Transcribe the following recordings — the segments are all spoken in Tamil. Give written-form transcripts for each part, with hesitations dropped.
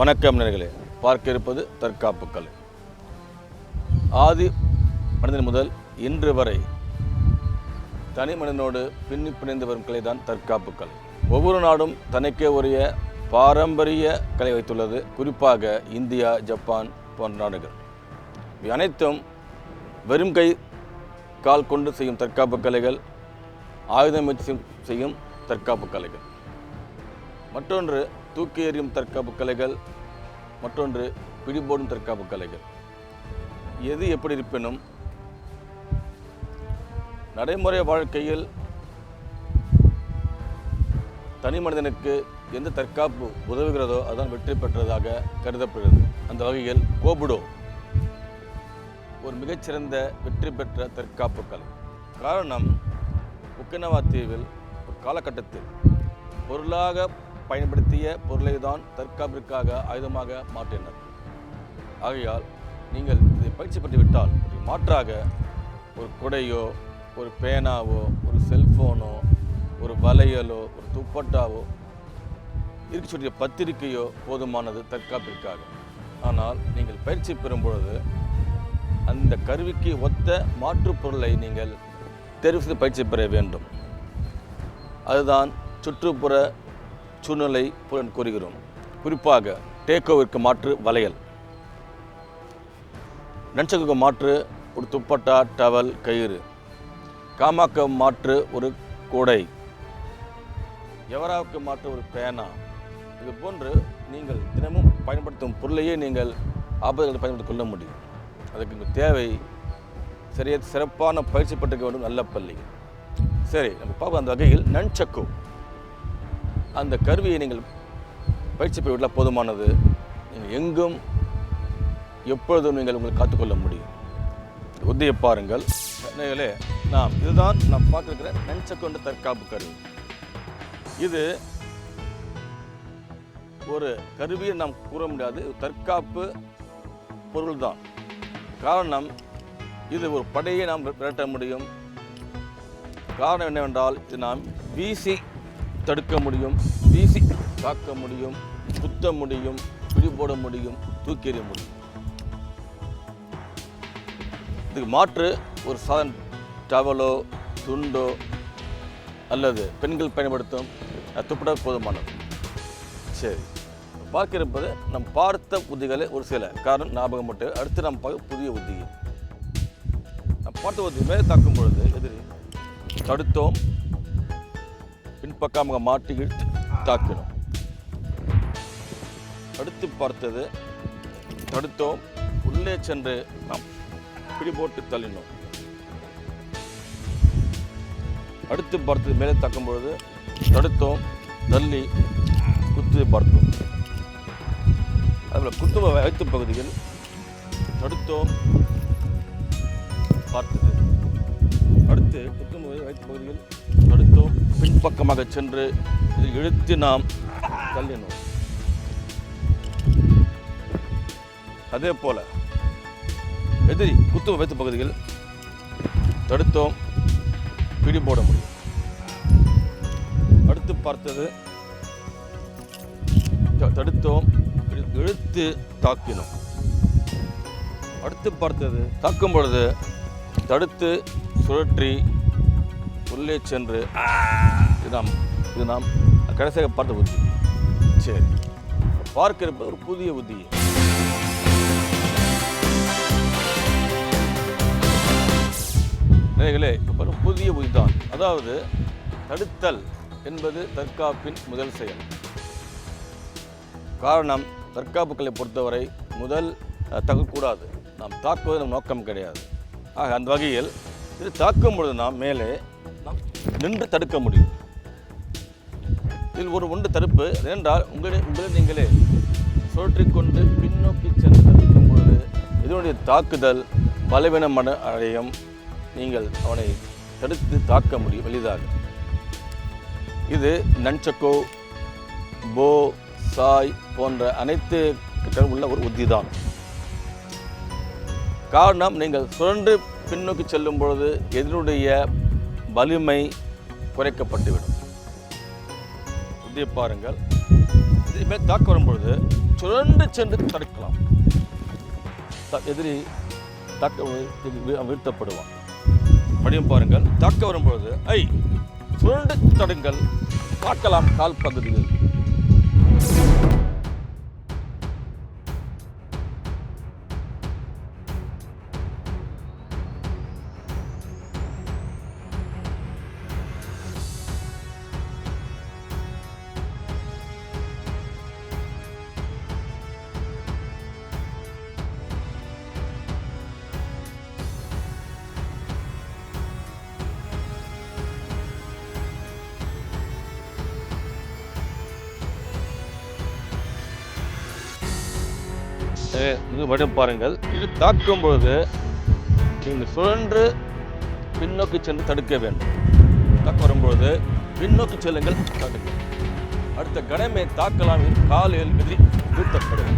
வணக்கம் நேயர்களே, பார்க்க இருப்பது தற்காப்பு கலை. ஆதி மனிதன் முதல் இன்று வரை தனி மனிதனோடு பின்னி பிணைந்து வரும் கலை தான் தற்காப்பு கலை. ஒவ்வொரு நாடும் தனக்கே உரிய பாரம்பரிய கலை வைத்துள்ளது. குறிப்பாக இந்தியா, ஜப்பான் போன்ற நாடுகள். இவை அனைத்தும் வெறும் கை கால் கொண்டு செய்யும் தற்காப்பு கலைகள், ஆயுதம் வச்சு செய்யும் தற்காப்பு கலைகள். மற்றொன்று தூக்கி எறியும் தற்காப்பு கலைகள், மற்றொன்று பிடிபோடும் தற்காப்பு கலைகள். எது எப்படி இருப்பினும் நடைமுறை வாழ்க்கையில் தனி மனிதனுக்கு எந்த தற்காப்பு உதவுகிறதோ அதுதான் வெற்றி பெற்றதாக கருதப்படுகிறது. அந்த வகையில் கோபுடோ ஒரு மிகச்சிறந்த வெற்றி பெற்ற தற்காப்பு கலை. காரணம், ஒக்கினவா தீவில் ஒரு காலகட்டத்தில் பொருளாக பயன்படுத்திய பொருளை தான் தற்காப்பிற்காக ஆயுதமாக மாற்றினர். ஆகையால் நீங்கள் இதை பயிற்சி பெற்று விட்டால் மாற்றாக ஒரு குடையோ, ஒரு பேனாவோ, ஒரு செல்ஃபோனோ, ஒரு வளையலோ, ஒரு துப்பட்டாவோ, இருக்க சொல்லிய பத்திரிகையோ போதுமானது தற்காப்பிற்காக. ஆனால் நீங்கள் பயிற்சி பெறும் பொழுது அந்த கருவிக்கு ஒத்த மாற்றுப் பொருளை நீங்கள் தேர்வு செய்து பயிற்சி பெற வேண்டும். அதுதான் சுற்றுப்புற சூழ்நிலை கூறுகிறோம். குறிப்பாக டேக்கோவிற்கு மாற்று வளையல், நன்சகுக்கு மாற்று ஒரு துப்பட்டா, டவல், கயிறு, காமாக்க மாற்று ஒரு கூடை, எவராவுக்கு மாற்று ஒரு பேனா. இது போன்று நீங்கள் தினமும் பயன்படுத்தும் பொருளையே நீங்கள் ஆபத்துகளை பயன்படுத்திக் கொள்ள முடியும். அதுக்கு தேவை சிறப்பான பயிற்சி பெற்றுக்க வேண்டும், நல்ல பள்ளி. சரி, நம்ம பார்ப்போம். அந்த வகையில் நன்சக்கு அந்த கருவியை நீங்கள் பயிற்சி பெற விட்டால் போதுமானது. நீங்கள் எங்கும் எப்பொழுதும் நீங்கள் உங்களை காத்துக்கொள்ள முடியும். உத்தியை பாருங்கள் நேயர்களே. இதுதான் நாம் பார்த்துருக்கிற நன்சக்கு என்ற தற்காப்பு கருவி. இது ஒரு கருவியை நாம் கூற முடியாது, தற்காப்பு பொருள் தான். காரணம், இது ஒரு படையை நாம் விரட்ட முடியும். காரணம் என்னவென்றால், இது நாம் வீசி தடுக்க முடியும், வீசி தாக்க முடியும், குத்த முடியும், பிடிபோட முடியும், தூக்கி எறிய முடியும். இதுக்கு மாற்று ஒரு சாதன டவலோ, துண்டோ அல்லது பெண்கள் பயன்படுத்தும் துப்பட்டா போதுமானது. சரி, பார்க்க இருப்பது நம் பார்த்த உத்திகளை ஒரு சில காரணம் ஞாபகம் மட்டும். அடுத்து நாம் பார்க்க புதிய உத்தியை. நம் பார்த்த உத்தி மேலே தாக்கும் பொழுது எதிரி தடுத்தோம், பின்பக்கமாக மாட்டி இழுத்து தாக்கினோம். அடுத்து பார்த்தது தடுத்தோம், உள்ளே சென்று நாம் பிடிபோட்டு தள்ளினோம். அடுத்து பார்த்தது மேலே தாக்கும் பொழுது தடுத்தோம், தள்ளி குத்து பார்த்தோம். அதுபோல் குத்து வயிற்று பகுதியில் தடுத்தோம், பார்த்தது. அடுத்து குத்தும் வயிற்று பகுதியில் தடுத்தோம், பின்பக்கமாக சென்று இதை இழுத்து நாம் தள்ளினோம். அதே போல எதிரி குத்து வயிற்று பகுதியில் தடுத்தோம், பிடி போட முடியும். அடுத்து பார்த்தது தடுத்தோம், இழுத்து தாக்கினோம். அடுத்து பார்த்தது தாக்கும் பொழுது தடுத்து சுழற்றி உள்ளே சென்று இது நாம் கடைசியாக பார்த்த புத்தி. சரி, பார்க்க இருப்பது ஒரு புதிய புத்தி. நேயர்களே, இப்போ புதிய புத்தி தான். அதாவது தடுத்தல் என்பது தற்காப்பின் முதல் செயல். காரணம், தற்காப்புகளை பொறுத்தவரை முதல் தகக்கூடாது, நாம் தாக்குவது நம் நோக்கம் கிடையாது. ஆக அந்த வகையில் இது தாக்கும் பொழுது நாம் மேலே நாம் நின்று தடுக்க முடியும். இதில் ஒரு ஒன்று தடுப்பு என்றால் உங்களை நீங்களே சுழற்றிக்கொண்டு பின்னோக்கி சென்று தடுக்கும் பொழுது இதனுடைய தாக்குதல் பலவீனம் அடையும். நீங்கள் அவனை தடுத்து தாக்க முடியும் எளிதாக. இது நன்சக்கோ, போ, சாய் போன்ற அனைத்து உள்ள ஒரு உத்தி தான். காரணம், நீங்கள் சுழன்று பின்னோக்கி செல்லும் பொழுது எதிரினுடைய வலிமை குறைக்கப்பட்டுவிடும். இதை பாருங்கள். இதுமாதிரி தாக்க வரும்பொழுது சுழன்று சென்று தடுக்கலாம். எதிரி தாக்க வீழ்த்தப்படுவான். மறுபடியும் பாருங்கள், தாக்க வரும்பொழுது சுழன்று தடுங்கள், தாக்கலாம் கால் பகுதியில். இது மட்டும் பாருங்கள், இது தாக்கும் பொழுது நீங்கள் சுழன்று பின்னோக்கி சென்று தடுக்க வேண்டும். தாக்க வரும்பொழுது பின்னோக்கி செல்லுங்கள், தடுங்கள். அடுத்த கணமே தாக்கலாம், காலில் எதிரி வீழ்த்தப்படும்.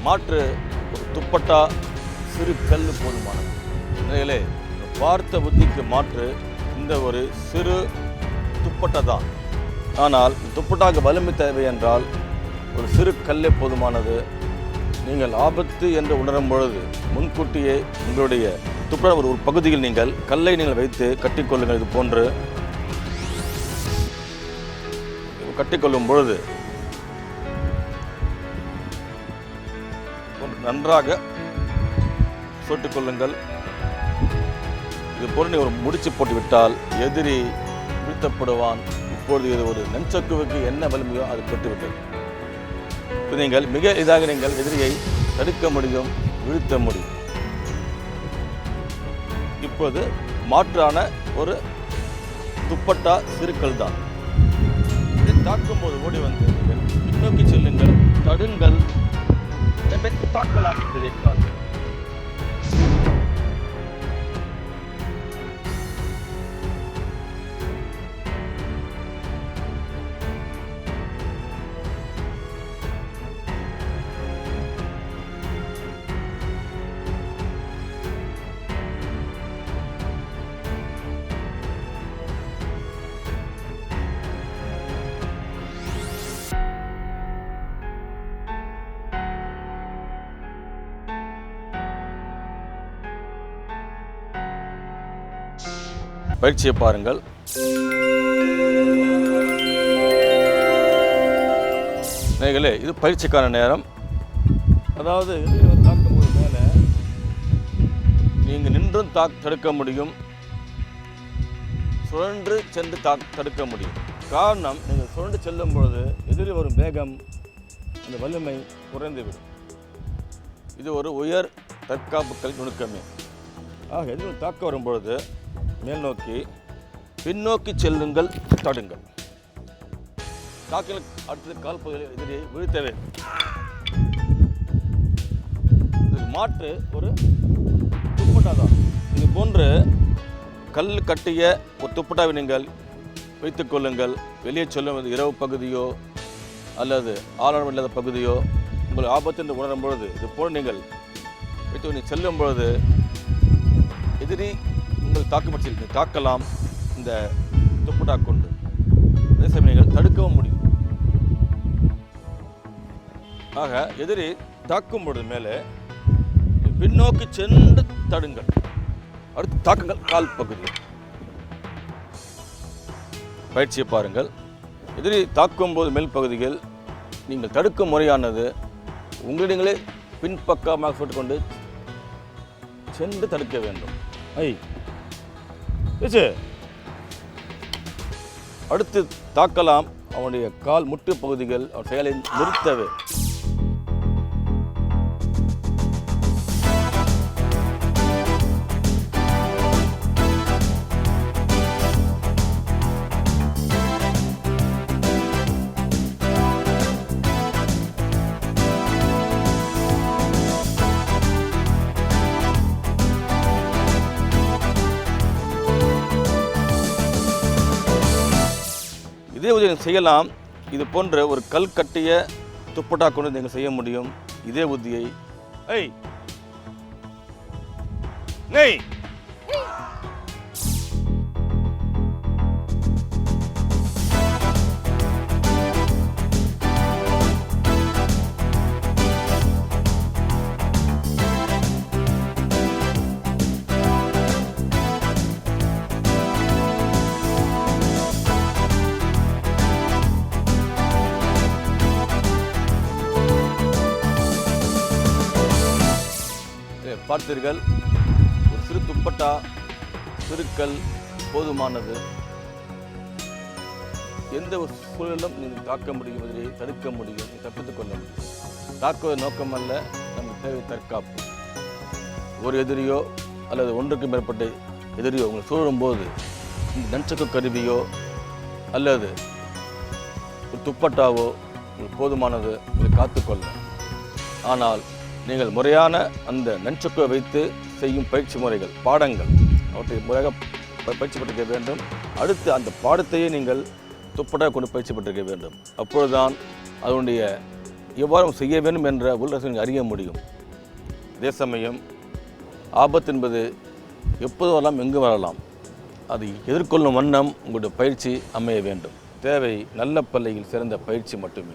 மாற்று ஒரு துப்பட்டா, சிறு கல் போதுமானது. நிலையிலே பார்த்த புத்திக்கு மாற்று இந்த ஒரு சிறு துப்பட்டா தான். ஆனால் துப்பட்டாக்கு வலிமை தேவை என்றால் ஒரு சிறு கல்லே போதுமானது. நீங்கள் ஆபத்து என்று உணரும் பொழுது முன்கூட்டியே உங்களுடைய துப்பட்டா ஒரு பகுதியில் நீங்கள் கல்லை நீங்கள் வைத்து கட்டிக்கொள்ளுங்கள். இது போன்று கட்டிக்கொள்ளும் பொழுது நன்றாக சுட்டுக்கொள்ளுங்கள். இது போன்று ஒரு முடிச்சு போட்டு விட்டால் எதிரி வீழ்த்தப்படுவான். இப்பொழுது இது ஒரு நெஞ்சக்குவுக்கு என்ன வலிமையோ அது பெற்றுவிட்டது. நீங்கள் மிக எளிதாக நீங்கள் எதிரியை தடுக்க முடியும், வீழ்த்த முடியும். இப்போது மாற்றான ஒரு துப்பட்டா சிறுக்கள் தான். இதை தாக்கும் போது ஓடி வந்து பின்னோக்கி செல்லுங்கள், தடுங்கள், தாக்கலாம். பயிற்சியை பாருங்கள். நேயர்களே, இது பயிற்சிக்கான நேரம். அதாவது தாக்கும்போது மேலே நீங்கள் நின்றும் தடுக்க முடியும், சுழன்று சென்று தடுக்க முடியும். காரணம், நீங்கள் சுழன்று செல்லும் பொழுது எதிரி வரும் வேகம், அந்த வலிமை குறைந்துவிடும். இது ஒரு உயர் தற்காப்புக்கள் நுணுக்கமே. ஆக எதிரி தாக்க வரும்பொழுது மேல் நோக்கி பின்னோக்கி செல்லுங்கள், தடுங்கள். தாக்கில் அடுத்தது கால் பகுதியில் எதிரியை வீழ்த்தவே. இதுக்கு மாற்று ஒரு துப்பட்டா தான். இது போன்று கல் கட்டிய ஒரு துப்பட்டாவை நீங்கள் வைத்துக் கொள்ளுங்கள். வெளியே செல்லும் இரவு பகுதியோ அல்லது ஆழம் இல்லாத பகுதியோ உங்கள் ஆபத்து என்று உணரும் பொழுது இது போல் நீங்கள் வைத்து செல்லும் பொழுது எதிரி உங்கள் தாக்குப்பட்டு தாக்கலாம் இந்த துப்பட்டா கொண்டு. அதே சமயம் நீங்கள் தடுக்கவும் முடியும். ஆக எதிரி தாக்கும் பொழுது மேலே பின்னோக்கி சென்று தடுங்கள், அடுத்து தாக்குங்கள் கால் பகுதி. பயிற்சியை பாருங்கள். எதிரி தாக்கும் போது மேல் பகுதியில் நீங்கள் தடுக்கும் முறையானது உங்களிடங்களே பின்பக்கமாக சுட்டுக்கொண்டு சென்று தடுக்க வேண்டும். அடுத்து தாக்கலாம் அவனுடைய கால் முட்டு பகுதிகள் அவன் செயலை நிறுத்தவே. இதே உதவி செய்யலாம். இது போன்ற ஒரு கல் கட்டிய துப்பட்டா கொண்டு நீங்கள் செய்ய முடியும். இதே உத்தியை நெய் பார்த்தீர்கள், ஒரு சிறு துப்பட்டா, சிறுக்கள் போதுமானது. எந்த ஒரு சூழலும் நீங்கள் தாக்க முடியும், எதிரியை தடுக்க முடியும், தப்பித்துக் கொள்ள முடியும். தாக்குவது நோக்கமல்ல, நமக்கு தேவை தற்காப்பு. ஒரு எதிரியோ அல்லது ஒன்றுக்கு மேற்பட்ட எதிரியோ உங்களை சூழும்போது இந்த நன்சக்கு கருவியோ அல்லது ஒரு துப்பட்டாவோ உங்களுக்கு போதுமானது, உங்களை காத்துக்கொள்ள. ஆனால் நீங்கள் முறையான அந்த நன்சக்கை வைத்து செய்யும் பயிற்சி முறைகள், பாடங்கள், அவற்றை முறையாக பயிற்சி பெற்றிருக்க வேண்டும். அடுத்து அந்த பாடத்தையே நீங்கள் துப்பட்டாக கொண்டு பயிற்சி பெற்றிருக்க வேண்டும். அப்பொழுதுதான் அதனுடைய எவ்வாறு செய்ய வேண்டும் என்ற உள்ரசனை அறிய முடியும். அதே சமயம் ஆபத்து என்பது எப்போது வரலாம், எங்கு வரலாம். அதை எதிர்கொள்ளும் வண்ணம் உங்களுடைய பயிற்சி அமைய வேண்டும். தேவை நல்ல பள்ளியில் சிறந்த பயிற்சி மட்டுமே.